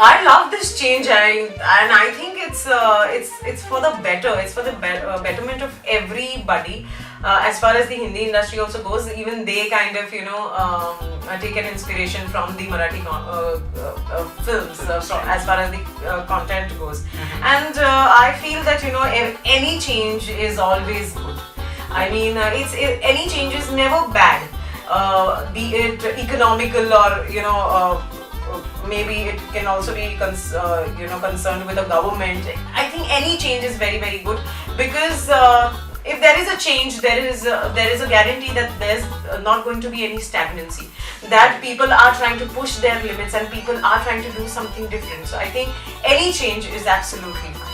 I love this change, and I think it's for the better. It's for the betterment of everybody. As far as the Hindi industry also goes, even they kind of take an inspiration from the Marathi films as far as the content goes. And I feel that any change is always good. I mean, any change is never bad. Be it economical or maybe it can also be concerned with the government. I think any change is very, very good, because if there is a change, there is a guarantee that there's not going to be any stagnancy, that people are trying to push their limits and people are trying to do something different. So I think any change is absolutely fine.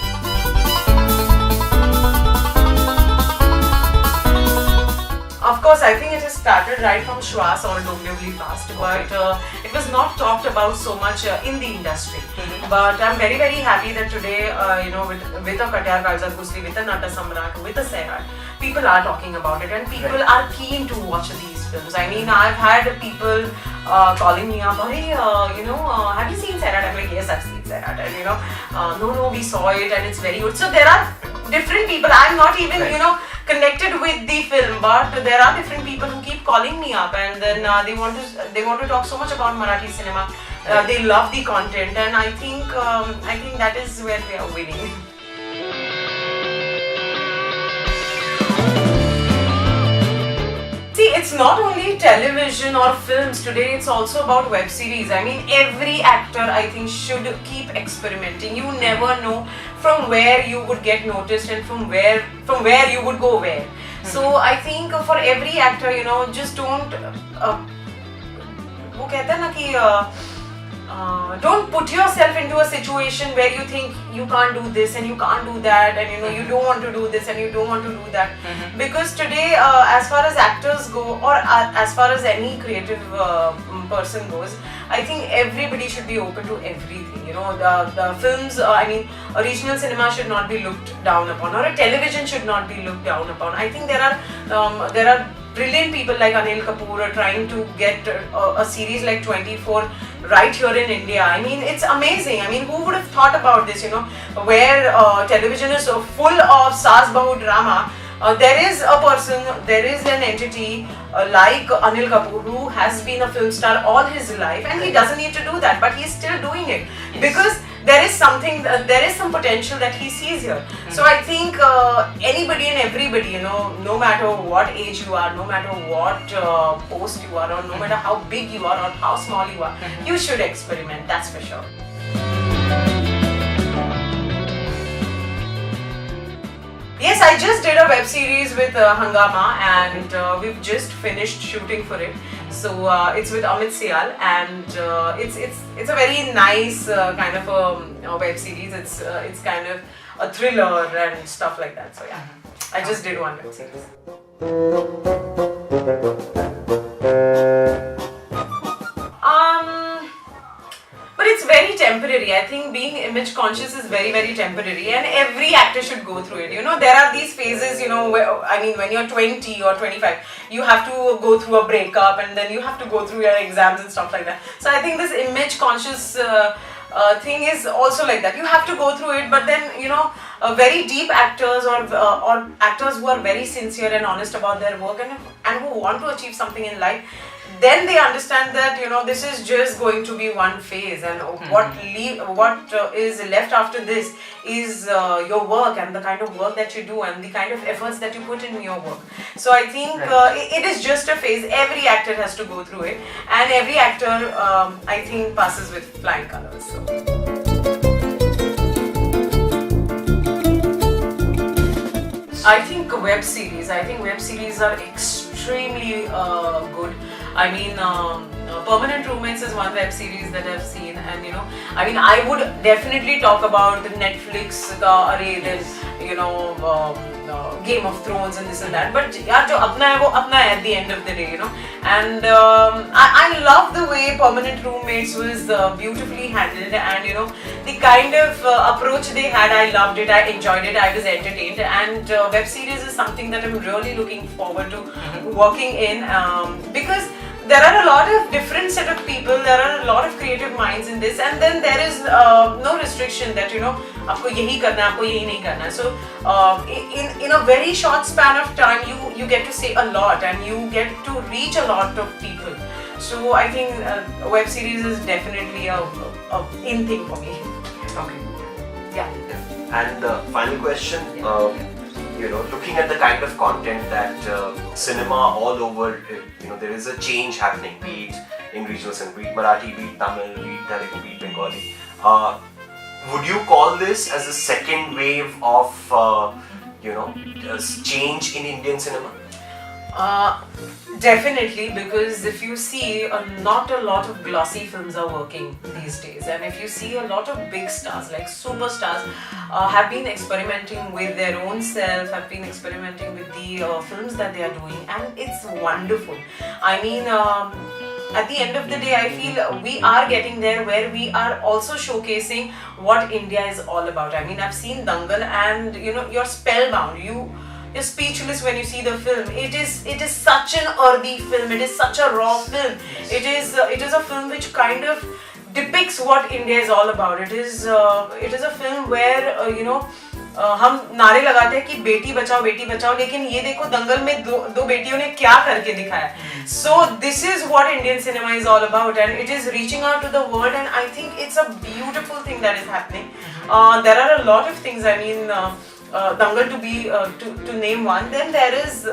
Of course, I think it has started right from Shwas or Dongbevli Fast, but it was not talked about so much in the industry. But I'm very, very happy that today, with a Katyar Kaljat Kusli, with a Nata Samrat, with a Sairat, people are talking about it and people are keen to watch these films. I mean, I've had people calling me up, hey, have you seen Sairat? I'm like, yes, I've seen Sairat. And no, we saw it and it's very good. So there are different people. I'm not even, connected with the film, but there are different people who keep calling me up, and then they want to talk so much about Marathi cinema. They love the content, and I think that is where we are winning. See, it's not only television or films today, it's also about web series. I mean, every actor, I think, should keep experimenting. You never know from where you would get noticed and from where you would go where. So I think for every actor, just don't don't put yourself into a situation where you think you can't do this and you can't do that, and you don't want to do this and you don't want to do that. Because today, as far as actors go, or as far as any creative person goes, I think everybody should be open to everything. The films, original cinema should not be looked down upon, or a television should not be looked down upon. I think there are brilliant people like Anil Kapoor trying to get a series like 24 right here in India. I mean, it's amazing. I mean, who would have thought about this, where television is so full of Saas Bahu drama. There is a person, there is an entity like Anil Kapoor who has been a film star all his life, and he doesn't need to do that, but he's still doing it because there is some potential that he sees here. So I think anybody and everybody, no matter what age you are, no matter what post you are, or no matter how big you are or how small you are, you should experiment, that's for sure. Yes, I just did a web series with Hangama, and we've just finished shooting for it. So it's with Amit Sial, and it's a very nice kind of a web series. It's kind of a thriller and stuff like that. So yeah, I just did one web series. But it's very temporary. I think being image conscious is very, very temporary, and every actor should go through it. There are these phases, when you're 20 or 25, you have to go through a breakup, and then you have to go through your exams and stuff like that. So I think this image conscious thing is also like that. You have to go through it, but then, very deep actors or actors who are very sincere and honest about their work and who want to achieve something in life, then they understand that this is just going to be one phase, and what is left after this is your work and the kind of work that you do and the kind of efforts that you put in your work. So I think it is just a phase. Every actor has to go through it, and every actor I think passes with flying colors. So. I think web series are extremely good. I mean, Permanent Roommates is one web series that I've seen, and I would definitely talk about the Netflix, Game of Thrones and this and that. But yeah, jo apna hai wo apna hai at the end of the day, And I love the way Permanent Roommates was beautifully handled, and the kind of approach they had. I loved it. I enjoyed it. I was entertained. And web series is something that I'm really looking forward to working in, because there are a lot of different set of people, there are a lot of creative minds in this, and then there is no restriction that आपको यही करना है, आपको यही नहीं करना है. So in a very short span of time you get to say a lot and you get to reach a lot of people. So I think web series is definitely a in thing for me. Okay. Yeah. And the final question, looking at the kind of content that cinema all over, there is a change happening, be it in regional cinema, be it Marathi, be it Tamil, be it Telugu, be it Bengali. Would you call this as a second wave of, change in Indian cinema? Definitely, because if you see, not a lot of glossy films are working these days, and if you see a lot of big stars like superstars have been experimenting with their own self, have been experimenting with the films that they are doing, and it's wonderful. I mean, at the end of the day, I feel we are getting there where we are also showcasing what India is all about. I mean, I've seen Dangal, and you're spellbound. You're speechless when you see the film. It is such an earthy film. It is such a raw film. It is a film which kind of depicts what India is all about. It is a film where हम नारे लगाते हैं कि बेटी बचाओ, लेकिन ये देखो दंगल में दो बेटियों ने क्या करके दिखाया. So this is what Indian cinema is all about, and it is reaching out to the world, and I think it's a beautiful thing that is happening. There are a lot of things. I mean, Dangal to name one. Then there is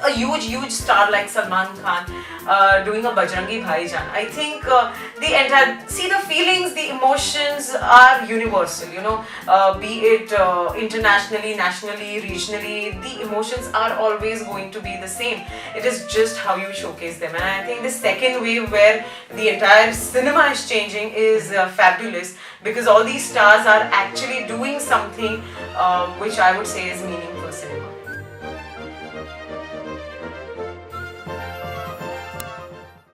a huge star like Salman Khan doing a Bajrangi Bhaijaan. I think the feelings, the emotions are universal. Be it internationally, nationally, regionally, the emotions are always going to be the same. It is just how you showcase them. And I think the second wave where the entire cinema is changing is fabulous, because all these stars are actually doing something which I would say is meaningful.